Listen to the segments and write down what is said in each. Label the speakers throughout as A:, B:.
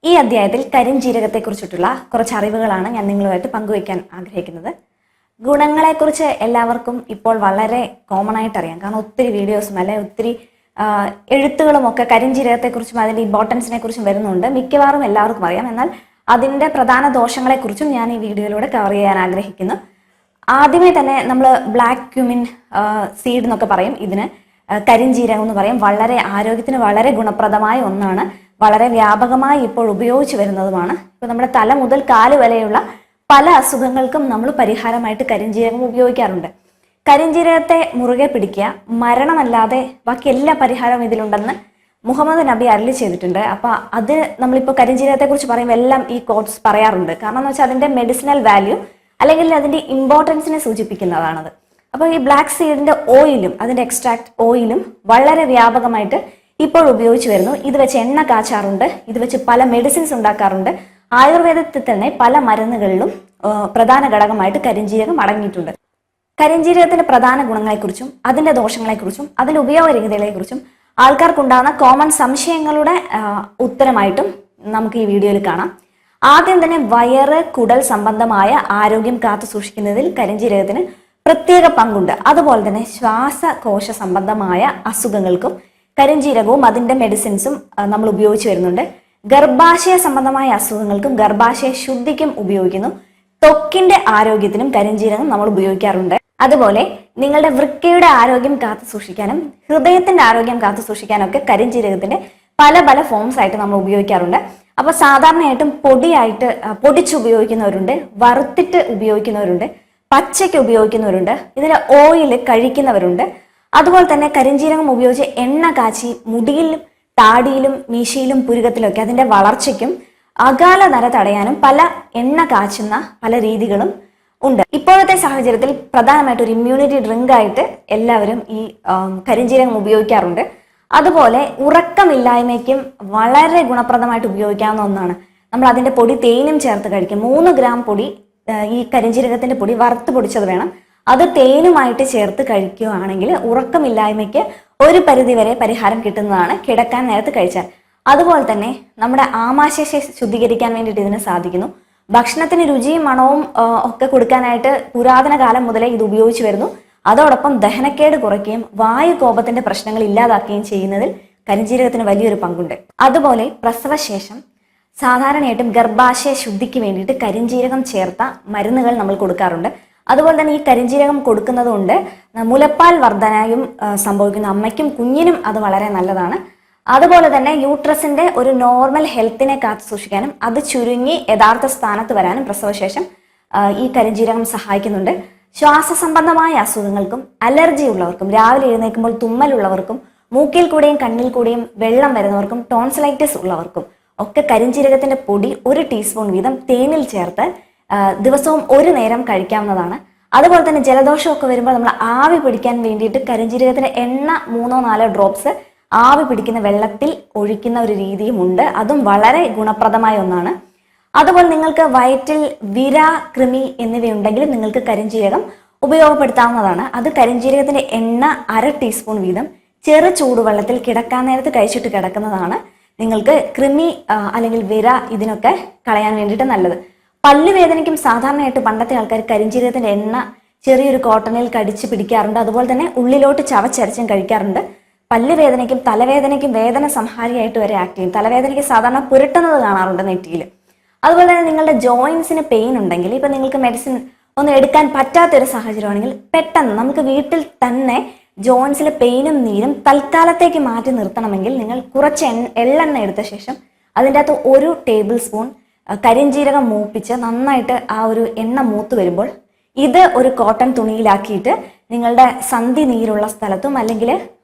A: ഈ അധ്യായത്തിൽ കരിഞ്ജീരകത്തെക്കുറിച്ചിട്ടുള്ള കുറച്ച് അറിവുകളാണ് ഞാൻ നിങ്ങളുമായിട്ട് പങ്കുവയ്ക്കാൻ ആഗ്രഹിക്കുന്നത്. ഗുണങ്ങളെക്കുറിച്ച് എല്ലാവർക്കും ഇപ്പോൾ വളരെ കോമൺ ആയിട്ട് അറിയാം. കാരണം ഒത്തിരി വീഡിയോസും അല്ലെ ഒത്തിരി എഴുത്തുകളും ഒക്കെ കരിഞ്ജീരകത്തെക്കുറിച്ചും അതിൻ്റെ ഇമ്പോർട്ടൻസിനെ കുറിച്ചും വരുന്നുണ്ട്. മിക്കവാറും എല്ലാവർക്കും അറിയാം. എന്നാൽ അതിൻ്റെ പ്രധാന ദോഷങ്ങളെക്കുറിച്ചും ഞാൻ ഈ വീഡിയോയിലൂടെ കവർ ചെയ്യാൻ ആഗ്രഹിക്കുന്നു. ആദ്യമേ തന്നെ നമ്മൾ ബ്ലാക്ക് ക്യുമിൻ സീഡ് എന്നൊക്കെ പറയും. ഇതിന് കരിഞ്ജീരകം എന്ന് പറയും. വളരെ ആരോഗ്യത്തിന് വളരെ ഗുണപ്രദമായ ഒന്നാണ്. വളരെ വ്യാപകമായി ഇപ്പോൾ ഉപയോഗിച്ചു വരുന്നതുമാണ്. ഇപ്പൊ നമ്മുടെ തല മുതൽ കാല് വരെയുള്ള പല അസുഖങ്ങൾക്കും നമ്മൾ പരിഹാരമായിട്ട് കരിഞ്ജീരകം ഉപയോഗിക്കാറുണ്ട്. കരിഞ്ജീരകത്തെ മുറുകെ പിടിക്കുക, മരണമല്ലാതെ ബാക്കി എല്ലാ പരിഹാരവും ഇതിലുണ്ടെന്ന് മുഹമ്മദ് നബി അരുളി ചെയ്തിട്ടുണ്ട്. അപ്പൊ അത് നമ്മളിപ്പോൾ കരിഞ്ജീരകത്തെ കുറിച്ച് പറയുമ്പോൾ എല്ലാം ഈ കോട്സ് പറയാറുണ്ട്. കാരണം എന്ന് വെച്ചാൽ അതിന്റെ മെഡിസിനൽ വാല്യൂ അല്ലെങ്കിൽ അതിന്റെ ഇമ്പോർട്ടൻസിനെ സൂചിപ്പിക്കുന്നതാണത്. അപ്പോൾ ഈ ബ്ലാക്ക് സീഡിന്റെ ഓയിലും അതിന്റെ എക്സ്ട്രാക്ട് ഓയിലും വളരെ വ്യാപകമായിട്ട് ഇപ്പോൾ ഉപയോഗിച്ചു വരുന്നു. ഇത് വെച്ച് എണ്ണ കാച്ചാറുണ്ട്, ഇത് വെച്ച് പല മെഡിസിൻസ് ഉണ്ടാക്കാറുണ്ട്. ആയുർവേദത്തിൽ തന്നെ പല മരുന്നുകളിലും പ്രധാന ഘടകമായിട്ട് കരിഞ്ജീരകം അടങ്ങിയിട്ടുണ്ട്. കരിഞ്ജീരകത്തിന്റെ പ്രധാന ഗുണങ്ങളെക്കുറിച്ചും അതിന്റെ ദോഷങ്ങളെക്കുറിച്ചും അതിന്റെ ഉപയോഗരഹിതകളെക്കുറിച്ചും ആൾക്കാർക്കുണ്ടാകുന്ന കോമൺ സംശയങ്ങളുടെ ഉത്തരമായിട്ടും നമുക്ക് ഈ വീഡിയോയിൽ കാണാം. ആദ്യം തന്നെ വയറ് കുടൽ സംബന്ധമായ ആരോഗ്യം കാത്തു സൂക്ഷിക്കുന്നതിൽ കരിഞ്ജീരകത്തിന് പ്രത്യേക പങ്കുണ്ട്. അതുപോലെ തന്നെ ശ്വാസകോശ സംബന്ധമായ അസുഖങ്ങൾക്കും കരിഞ്ജീരകവും അതിന്റെ മെഡിസിൻസും നമ്മൾ ഉപയോഗിച്ചു വരുന്നുണ്ട്. ഗർഭാശയ സംബന്ധമായ അസുഖങ്ങൾക്കും ഗർഭാശയ ശുദ്ധിക്കും ഉപയോഗിക്കുന്നു. ത്വക്കിന്റെ ആരോഗ്യത്തിനും കരിഞ്ജീരകം നമ്മൾ ഉപയോഗിക്കാറുണ്ട്. അതുപോലെ നിങ്ങളുടെ വൃക്കയുടെ ആരോഗ്യം കാത്തു സൂക്ഷിക്കാനും ഹൃദയത്തിന്റെ ആരോഗ്യം കാത്തു സൂക്ഷിക്കാനും ഒക്കെ കരിഞ്ജീരകത്തിന്റെ പല പല ഫോംസ് ആയിട്ട് നമ്മൾ ഉപയോഗിക്കാറുണ്ട്. അപ്പൊ സാധാരണയായിട്ടും പൊടിയായിട്ട് പൊടിച്ച് ഉപയോഗിക്കുന്നവരുണ്ട്, വറുത്തിട്ട് ഉപയോഗിക്കുന്നവരുണ്ട്, പച്ചയ്ക്ക് ഉപയോഗിക്കുന്നവരുണ്ട്, ഇതിലെ ഓയിൽ കഴിക്കുന്നവരുണ്ട്. അതുപോലെ തന്നെ കരിഞ്ജീരകം ഉപയോഗിച്ച് എണ്ണ കാച്ചി മുടിയിലും താടിയിലും മീശയിലും പുരുകത്തിലൊക്കെ അതിന്റെ വളർച്ചയ്ക്കും അകാല നര തടയാനും പല എണ്ണ കാച്ചുന്ന പല രീതികളും ഉണ്ട്. ഇപ്പോഴത്തെ സാഹചര്യത്തിൽ പ്രധാനമായിട്ട് ഒരു ഇമ്മ്യൂണിറ്റി ഡ്രിങ്ക് ആയിട്ട് എല്ലാവരും ഈ കരിഞ്ജീരകം ഉപയോഗിക്കാറുണ്ട്. അതുപോലെ ഉറക്കമില്ലായ്മയ്ക്കും വളരെ ഗുണപ്രദമായിട്ട് ഉപയോഗിക്കാവുന്ന ഒന്നാണ്. നമ്മൾ അതിന്റെ പൊടി തേനും ചേർത്ത് കഴിക്കും. 3 ഗ്രാം പൊടി ഈ കരിഞ്ജീരകത്തിന്റെ പൊടി വറുത്ത് പൊടിച്ചത് വേണം. അത് തേനുമായിട്ട് ചേർത്ത് കഴിക്കുകയാണെങ്കിൽ ഉറക്കമില്ലായ്മയ്ക്ക് ഒരു പരിധിവരെ പരിഹാരം കിട്ടുന്നതാണ് കിടക്കാൻ നേരത്ത് കഴിച്ചാൽ. അതുപോലെ തന്നെ നമ്മുടെ ആമാശയം ശുദ്ധീകരിക്കാൻ വേണ്ടിയിട്ട് ഇതിന് സാധിക്കുന്നു. ഭക്ഷണത്തിന് രുചിയും മണവും ഒക്കെ കൊടുക്കാനായിട്ട് പുരാതന കാലം മുതലേ ഇത് ഉപയോഗിച്ചു വരുന്നു. അതോടൊപ്പം ദഹനക്കേട് കുറയ്ക്കുകയും വായുകോപത്തിന്റെ പ്രശ്നങ്ങൾ ഇല്ലാതാക്കുകയും ചെയ്യുന്നതിൽ കരിഞ്ജീരകത്തിന് വലിയൊരു പങ്കുണ്ട്. അതുപോലെ പ്രസവശേഷം സാധാരണയായിട്ടും ഗർഭാശയ ശുദ്ധിക്ക് വേണ്ടിയിട്ട് കരിഞ്ജീരകം ചേർത്ത മരുന്നുകൾ നമ്മൾ കൊടുക്കാറുണ്ട്. അതുപോലെ തന്നെ ഈ കരിഞ്ജീരകം കൊടുക്കുന്നത് കൊണ്ട് മുലപ്പാൽ വർധനയും സംഭവിക്കുന്നു. അമ്മയ്ക്കും കുഞ്ഞിനും അത് വളരെ നല്ലതാണ്. അതുപോലെ തന്നെ യൂട്രസിന്റെ ഒരു നോർമൽ ഹെൽത്തിനെ കാത്തു സൂക്ഷിക്കാനും അത് ചുരുങ്ങി യഥാർത്ഥ സ്ഥാനത്ത് വരാനും പ്രസവശേഷം ഈ കരിഞ്ജീരകം സഹായിക്കുന്നുണ്ട്. ശ്വാസ സംബന്ധമായ അസുഖങ്ങൾക്കും അലർജി ഉള്ളവർക്കും രാവിലെ എഴുന്നേൽക്കുമ്പോൾ തുമ്മലുള്ളവർക്കും മൂക്കിൽ കൂടെയും കണ്ണിൽ കൂടെയും വെള്ളം വരുന്നവർക്കും ടോൺസിലൈറ്റിസ് ഉള്ളവർക്കും ഒക്കെ കരിഞ്ജീരകത്തിന്റെ പൊടി 1 ടീസ്പൂൺ വീതം തേനിൽ ചേർത്ത് ദിവസവും 1 നേരം കഴിക്കാവുന്നതാണ്. അതുപോലെ തന്നെ ജലദോഷമൊക്കെ വരുമ്പോൾ നമ്മൾ ആവി പിടിക്കാൻ വേണ്ടിയിട്ട് കരിഞ്ജീരകത്തിന്റെ എണ്ണ 3-4 ഡ്രോപ്സ് ആവി പിടിക്കുന്ന വെള്ളത്തിൽ ഒഴിക്കുന്ന ഒരു രീതിയും ഉണ്ട്. അതും വളരെ ഗുണപ്രദമായ ഒന്നാണ്. അതുപോലെ നിങ്ങൾക്ക് വയറ്റിൽ വിര, കൃമി എന്നിവയുണ്ടെങ്കിൽ നിങ്ങൾക്ക് കരിഞ്ജീരകം ഉപയോഗപ്പെടുത്താവുന്നതാണ്. അത് കരിഞ്ജീരകത്തിന്റെ എണ്ണ 1/2 ടീസ്പൂൺ വീതം ചെറു ചൂടുവെള്ളത്തിൽ കിടക്കാൻ നേരത്ത് കഴിച്ചിട്ട് കിടക്കുന്നതാണ് നിങ്ങൾക്ക് കൃമി അല്ലെങ്കിൽ വിര ഇതിനൊക്കെ കളയാൻ വേണ്ടിയിട്ട് നല്ലത്. പല്ലുവേദനയ്ക്കും സാധാരണയായിട്ട് പണ്ടത്തെ ആൾക്കാർ കരിഞ്ജീരകത്തിന്റെ എണ്ണ ചെറിയൊരു കോട്ടണിൽ കടിച്ച് പിടിക്കാറുണ്ട്. അതുപോലെ തന്നെ ഉള്ളിലോട്ട് ചവച്ചരച്ചും കഴിക്കാറുണ്ട്. പല്ലുവേദനയ്ക്കും തലവേദനയ്ക്കും വേദന സംഹാരിയായിട്ട് വരെ ആക്ട് ചെയ്യും. തലവേദനയ്ക്ക് സാധാരണ പുരട്ടുന്നത് കാണാറുണ്ട് നെറ്റിയിൽ. അതുപോലെ തന്നെ നിങ്ങളുടെ ജോയിൻസിന് പെയിൻ ഉണ്ടെങ്കിൽ ഇപ്പൊ നിങ്ങൾക്ക് മെഡിസിൻ ഒന്നും എടുക്കാൻ പറ്റാത്തൊരു സാഹചര്യമാണെങ്കിൽ പെട്ടെന്ന് നമുക്ക് വീട്ടിൽ തന്നെ ജോയിൻസിലെ പെയിനും നീരും തൽക്കാലത്തേക്ക് മാറ്റി നിർത്തണമെങ്കിൽ നിങ്ങൾ കുറച്ച് എള്ളെണ്ണ എടുത്ത ശേഷം അതിൻ്റെ അകത്ത് 1 ടേബിൾ സ്പൂൺ കരിഞ്ജീരകം മൂപ്പിച്ച് നന്നായിട്ട് ആ ഒരു എണ്ണ മൂത്ത് വരുമ്പോൾ ഇത് ഒരു കോട്ടൺ തുണിയിലാക്കിയിട്ട് നിങ്ങളുടെ സന്ധി നീരുള്ള സ്ഥലത്തും അല്ലെങ്കിൽ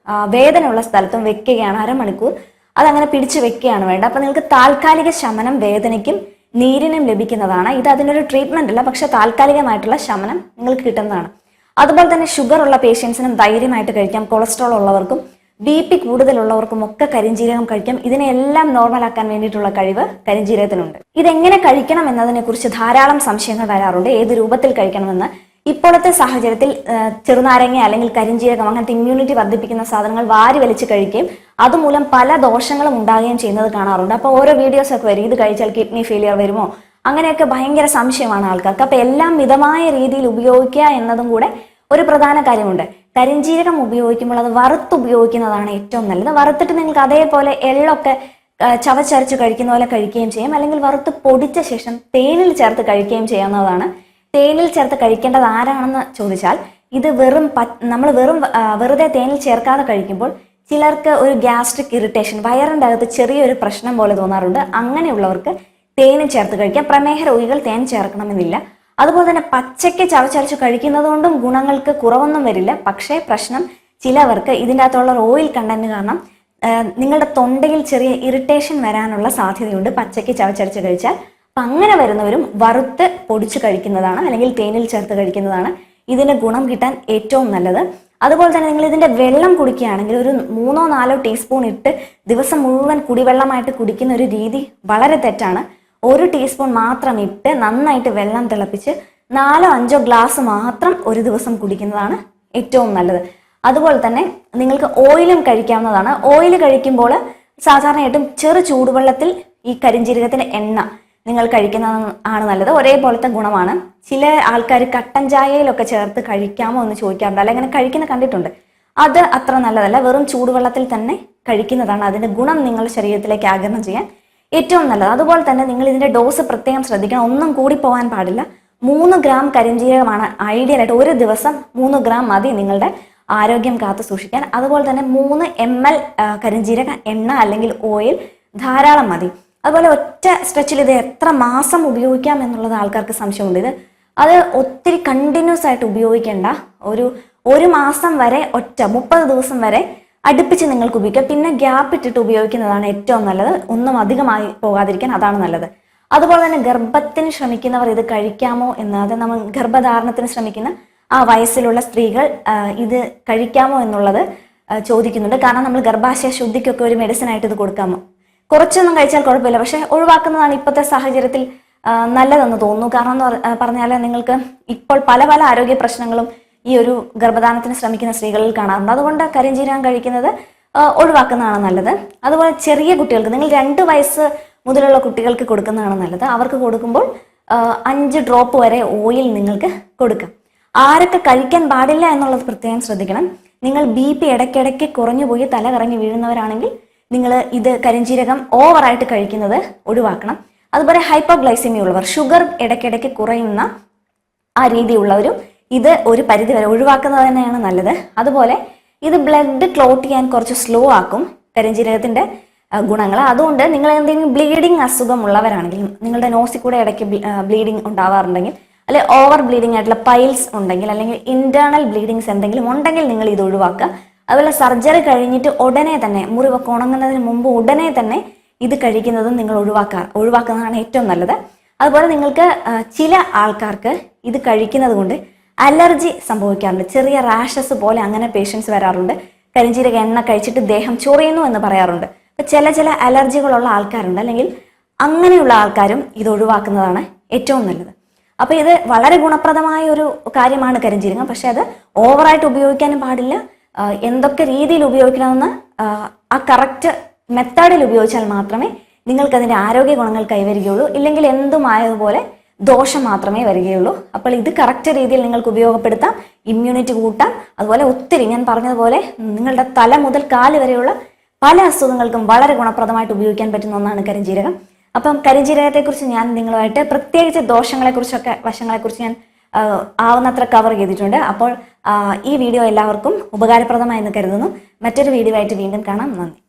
A: വേദന ഉള്ള സ്ഥലത്തും വെക്കുകയാണ്. 1/2 മണിക്കൂർ അതങ്ങനെ പിടിച്ചു വെക്കുകയാണ് വേണ്ടത്. അപ്പൊ നിങ്ങൾക്ക് താൽക്കാലിക ശമനം വേദനയ്ക്കും നീരിനും ലഭിക്കുന്നതാണ്. ഇത് അതിനൊരു ട്രീറ്റ്മെന്റ് അല്ല, പക്ഷെ താൽക്കാലികമായിട്ടുള്ള ശമനം നിങ്ങൾക്ക് കിട്ടുന്നതാണ്. അതുപോലെ തന്നെ ഷുഗർ ഉള്ള പേഷ്യൻസിനും ധൈര്യമായിട്ട് കഴിക്കാം. കൊളസ്ട്രോൾ ഉള്ളവർക്കും BP കൂടുതലുള്ളവർക്കും ഒക്കെ കരിഞ്ജീരകം കഴിക്കാം. ഇതിനെല്ലാം നോർമലാക്കാൻ വേണ്ടിയിട്ടുള്ള കഴിവ് കരിഞ്ജീരകത്തിനുണ്ട്. ഇതെങ്ങനെ കഴിക്കണം എന്നതിനെ കുറിച്ച് ധാരാളം സംശയങ്ങൾ വരാറുണ്ട്. ഏത് രൂപത്തിൽ കഴിക്കണമെന്ന്. ഇപ്പോഴത്തെ സാഹചര്യത്തിൽ ചെറുനാരങ്ങ അല്ലെങ്കിൽ കരിഞ്ജീരകം അങ്ങനത്തെ ഇമ്മ്യൂണിറ്റി വർദ്ധിപ്പിക്കുന്ന സാധനങ്ങൾ വാരി വലിച്ച് കഴിക്കുകയും അതുമൂലം പല ദോഷങ്ങളും ഉണ്ടാകുകയും ചെയ്യുന്നത് കാണാറുണ്ട്. അപ്പോൾ ഓരോ വീഡിയോസ് ഒക്കെ വരും, ഇത് കഴിച്ചാൽ കിഡ്നി ഫെയിലിയർ വരുമോ, അങ്ങനെയൊക്കെ ഭയങ്കര സംശയമാണ് ആൾക്കാർക്ക്. അപ്പൊ എല്ലാം മിതമായ രീതിയിൽ ഉപയോഗിക്കുക എന്നതും കൂടെ ഒരു പ്രധാന കാര്യമുണ്ട്. കരിഞ്ജീരകം ഉപയോഗിക്കുമ്പോൾ അത് വറുത്ത് ഉപയോഗിക്കുന്നതാണ് ഏറ്റവും നല്ലത്. വറുത്തിട്ട് നിങ്ങൾക്ക് അതേപോലെ എള്ളൊക്കെ ചവച്ചരച്ച് കഴിക്കുന്ന പോലെ കഴിക്കുകയും ചെയ്യും, അല്ലെങ്കിൽ വറുത്ത് പൊടിച്ച ശേഷം തേനിൽ ചേർത്ത് കഴിക്കുകയും ചെയ്യാവുന്നതാണ്. തേനിൽ ചേർത്ത് കഴിക്കേണ്ടത് ആരാണെന്ന് ചോദിച്ചാൽ ഇത് നമ്മൾ വെറുതെ തേനിൽ ചേർക്കാതെ കഴിക്കുമ്പോൾ ചിലർക്ക് ഒരു ഗ്യാസ്ട്രിക് ഇറിറ്റേഷൻ, വയറിൻ്റെ അകത്ത് ചെറിയൊരു പ്രശ്നം പോലെ തോന്നാറുണ്ട്. അങ്ങനെയുള്ളവർക്ക് തേനിൽ ചേർത്ത് കഴിക്കാം. പ്രമേഹ രോഗികൾ തേൻ ചേർക്കണമെന്നില്ല. അതുപോലെ തന്നെ പച്ചയ്ക്ക് ചവച്ചരച്ച് കഴിക്കുന്നത് കൊണ്ടും ഗുണങ്ങൾക്ക് കുറവൊന്നും വരില്ല. പക്ഷേ പ്രശ്നം ചിലവർക്ക് ഇതിൻ്റെ അകത്തുള്ള ഓയിൽ കണ്ടന്റ് കാരണം നിങ്ങളുടെ തൊണ്ടയിൽ ചെറിയ ഇറിറ്റേഷൻ വരാനുള്ള സാധ്യതയുണ്ട് പച്ചയ്ക്ക് ചവച്ചരച്ച് കഴിച്ചാൽ. അപ്പം അങ്ങനെ വരുന്നവരും വറുത്ത് പൊടിച്ച് കഴിക്കുന്നതാണ്, അല്ലെങ്കിൽ തേനിൽ ചേർത്ത് കഴിക്കുന്നതാണ് ഇതിന് ഗുണം കിട്ടാൻ ഏറ്റവും നല്ലത്. അതുപോലെ തന്നെ നിങ്ങൾ ഇതിൻ്റെ വെള്ളം കുടിക്കുകയാണെങ്കിൽ ഒരു 3-4 ടീസ്പൂൺ ഇട്ട് ദിവസം മുഴുവൻ കുടിവെള്ളമായിട്ട് കുടിക്കുന്ന ഒരു രീതി വളരെ തെറ്റാണ്. 1 ടീസ്പൂൺ മാത്രം ഇട്ട് നന്നായിട്ട് വെള്ളം തിളപ്പിച്ച് 4-5 ഗ്ലാസ് മാത്രം ഒരു ദിവസം കുടിക്കുന്നതാണ് ഏറ്റവും നല്ലത്. അതുപോലെ തന്നെ നിങ്ങൾക്ക് ഓയിലും കഴിക്കാവുന്നതാണ്. ഓയിൽ കഴിക്കുമ്പോൾ സാധാരണയായിട്ടും ചെറു ചൂടുവെള്ളത്തിൽ ഈ കരിഞ്ജീരകത്തിന്റെ എണ്ണ നിങ്ങൾ കഴിക്കുന്നതാണ് നല്ലത്. ഒരേപോലത്തെ ഗുണമാണ്. ചില ആൾക്കാർ കട്ടൻ ചായയിലൊക്കെ ചേർത്ത് കഴിക്കാമോ എന്ന് ചോദിക്കാറുണ്ട്, അല്ലെങ്കിൽ അങ്ങനെ കഴിക്കുന്ന കണ്ടിട്ടുണ്ട്. അത് അത്ര നല്ലതല്ല. വെറും ചൂടുവെള്ളത്തിൽ തന്നെ കഴിക്കുന്നതാണ് അതിന്റെ ഗുണം നിങ്ങളുടെ ശരീരത്തിലേക്ക് ആഗിരണം ചെയ്യാൻ ഏറ്റവും നല്ലത്. അതുപോലെ തന്നെ നിങ്ങൾ ഇതിന്റെ ഡോസ് പ്രത്യേകം ശ്രദ്ധിക്കണം. ഒന്നും കൂടി പോകാൻ പാടില്ല. 3 ഗ്രാം കരിഞ്ജീരകമാണ് ഐഡിയൽ ആയിട്ട്. ഒരു ദിവസം 3 ഗ്രാം മതി നിങ്ങളുടെ ആരോഗ്യം കാത്തു സൂക്ഷിക്കാൻ. അതുപോലെ തന്നെ 3 ml കരിഞ്ജീരക എണ്ണ അല്ലെങ്കിൽ ഓയിൽ ധാരാളം മതി. അതുപോലെ ഒറ്റ സ്ട്രെച്ചിൽ ഇത് എത്ര മാസം ഉപയോഗിക്കാം എന്നുള്ളത് ആൾക്കാർക്ക് സംശയമുണ്ട്. ഇത് അത് ഒത്തിരി കണ്ടിന്യൂസ് ആയിട്ട് ഉപയോഗിക്കേണ്ട. ഒരു മാസം വരെ 30 ദിവസം വരെ അടുപ്പിച്ച് നിങ്ങൾക്ക് ഉപയോഗിക്കാം. പിന്നെ ഗ്യാപ്പ് ഇട്ടിട്ട് ഉപയോഗിക്കുന്നതാണ് ഏറ്റവും നല്ലത്. ഒന്നും അധികമായി പോകാതിരിക്കാൻ അതാണ് നല്ലത്. അതുപോലെ തന്നെ ഗർഭത്തിന് ശ്രമിക്കുന്നവർ ഇത് കഴിക്കാമോ എന്നത്, നമ്മൾ ഗർഭധാരണത്തിന് ശ്രമിക്കുന്ന ആ വയസ്സിലുള്ള സ്ത്രീകൾ ഇത് കഴിക്കാമോ എന്നുള്ളത് ചോദിക്കുന്നുണ്ട്. കാരണം നമ്മൾ ഗർഭാശയ ശുദ്ധിക്കൊക്കെ ഒരു മെഡിസിൻ ആയിട്ട് ഇത് കൊടുക്കാമോ? കുറച്ചൊന്നും കഴിച്ചാൽ കുഴപ്പമില്ല, പക്ഷെ ഒഴിവാക്കുന്നതാണ് ഇപ്പോഴത്തെ സാഹചര്യത്തിൽ നല്ലതെന്ന് തോന്നുന്നു. കാരണം എന്ന് പറഞ്ഞാൽ നിങ്ങൾക്ക് ഇപ്പോൾ പല ആരോഗ്യ പ്രശ്നങ്ങളും ഈ ഒരു ഗർഭധാരണത്തിന് ശ്രമിക്കുന്ന സ്ത്രീകളിൽ കാണാറുണ്ട്. അതുകൊണ്ട് കരിഞ്ജീരകം കഴിക്കുന്നത് ഒഴിവാക്കുന്നതാണ് നല്ലത്. അതുപോലെ ചെറിയ കുട്ടികൾക്ക്, നിങ്ങൾ 2 വയസ്സ് മുതലുള്ള കുട്ടികൾക്ക് കൊടുക്കുന്നതാണ് നല്ലത്. അവർക്ക് കൊടുക്കുമ്പോൾ 5 ഡ്രോപ്പ് വരെ ഓയിൽ നിങ്ങൾക്ക് കൊടുക്കാം. ആരൊക്കെ കഴിക്കാൻ പാടില്ല എന്നുള്ളത് പ്രത്യേകം ശ്രദ്ധിക്കണം. നിങ്ങൾ BP ഇടയ്ക്കിടയ്ക്ക് കുറഞ്ഞു പോയി തല കറങ്ങി വീഴുന്നവരാണെങ്കിൽ നിങ്ങൾ ഇത് കരിഞ്ജീരകം ഓവറായിട്ട് കഴിക്കുന്നത് ഒഴിവാക്കണം. അതുപോലെ ഹൈപ്പോഗ്ലൈസിമിയ ഉള്ളവർ, ഷുഗർ ഇടയ്ക്കിടയ്ക്ക് കുറയുന്ന ആ രീതിയുള്ളവരും ഇത് ഒരു പരിധി വരെ ഒഴിവാക്കുന്നത് തന്നെയാണ് നല്ലത്. അതുപോലെ ഇത് ബ്ലഡ് ക്ലോട്ട് ചെയ്യാൻ കുറച്ച് സ്ലോ ആക്കും കരിഞ്ജീരകത്തിന്റെ ഗുണങ്ങൾ. അതുകൊണ്ട് നിങ്ങൾ എന്തെങ്കിലും ബ്ലീഡിങ് അസുഖമുള്ളവരാണെങ്കിൽ, നിങ്ങളുടെ നോസിൽ കൂടെ ഇടയ്ക്ക് ബ്ലീഡിങ് ഉണ്ടാവാറുണ്ടെങ്കിൽ, അല്ലെങ്കിൽ ഓവർ ബ്ലീഡിങ് ആയിട്ടുള്ള പൈൽസ് ഉണ്ടെങ്കിൽ, അല്ലെങ്കിൽ ഇന്റേണൽ ബ്ലീഡിങ്സ് എന്തെങ്കിലും ഉണ്ടെങ്കിൽ നിങ്ങൾ ഇത് ഒഴിവാക്കുക. അതുപോലെ സർജറി കഴിഞ്ഞിട്ട് ഉടനെ തന്നെ, മുറിവൊക്കെ ഉണങ്ങുന്നതിന് മുമ്പ് ഉടനെ തന്നെ ഇത് കഴിക്കുന്നതും നിങ്ങൾ ഒഴിവാക്കുന്നതാണ് ഏറ്റവും നല്ലത്. അതുപോലെ നിങ്ങൾക്ക് ചില ആൾക്കാർക്ക് ഇത് കഴിക്കുന്നത് കൊണ്ട് അലർജി സംഭവിക്കാറുണ്ട്. ചെറിയ റാഷസ് പോലെ അങ്ങനെ പേഷ്യൻസ് വരാറുണ്ട്. കരിഞ്ജീരക എണ്ണ കഴിച്ചിട്ട് ദേഹം ചൊറിയുന്നു എന്ന് പറയാറുണ്ട്. അപ്പൊ ചില അലർജികളുള്ള ആൾക്കാരുണ്ട്, അല്ലെങ്കിൽ അങ്ങനെയുള്ള ആൾക്കാരും ഇത് ഒഴിവാക്കുന്നതാണ് ഏറ്റവും നല്ലത്. അപ്പൊ ഇത് വളരെ ഗുണപ്രദമായ ഒരു കാര്യമാണ് കരിഞ്ജീരകം. പക്ഷെ അത് ഓവറായിട്ട് ഉപയോഗിക്കാനും പാടില്ല. എന്തൊക്കെ രീതിയിൽ ഉപയോഗിക്കണമെന്ന് ആ കറക്റ്റ് മെത്തേഡിൽ ഉപയോഗിച്ചാൽ മാത്രമേ നിങ്ങൾക്ക് അതിന്റെ ആരോഗ്യ ഗുണങ്ങൾ കൈവരികയുള്ളൂ. ഇല്ലെങ്കിൽ എന്തുമായതുപോലെ ദോഷം മാത്രമേ വരികയുള്ളൂ. അപ്പോൾ ഇത് കറക്റ്റ് രീതിയിൽ നിങ്ങൾക്ക് ഉപയോഗപ്പെടുത്താം, ഇമ്മ്യൂണിറ്റി കൂട്ടാം. അതുപോലെ ഒത്തിരി, ഞാൻ പറഞ്ഞതുപോലെ നിങ്ങളുടെ തല മുതൽ കാല് വരെയുള്ള പല അസുഖങ്ങൾക്കും വളരെ ഗുണപ്രദമായിട്ട് ഉപയോഗിക്കാൻ പറ്റുന്ന ഒന്നാണ് കരിഞ്ജീരകം. അപ്പം കരിഞ്ജീരകത്തെക്കുറിച്ച് ഞാൻ നിങ്ങളുമായിട്ട് പ്രത്യേകിച്ച് ദോഷങ്ങളെക്കുറിച്ചൊക്കെ, വശങ്ങളെക്കുറിച്ച് ഞാൻ ആവുന്നത്ര കവർ ചെയ്തിട്ടുണ്ട്. അപ്പോൾ ഈ വീഡിയോ എല്ലാവർക്കും ഉപകാരപ്രദമായെന്ന് കരുതുന്നു. മറ്റൊരു വീഡിയോ ആയിട്ട് വീണ്ടും കാണാം. നന്ദി.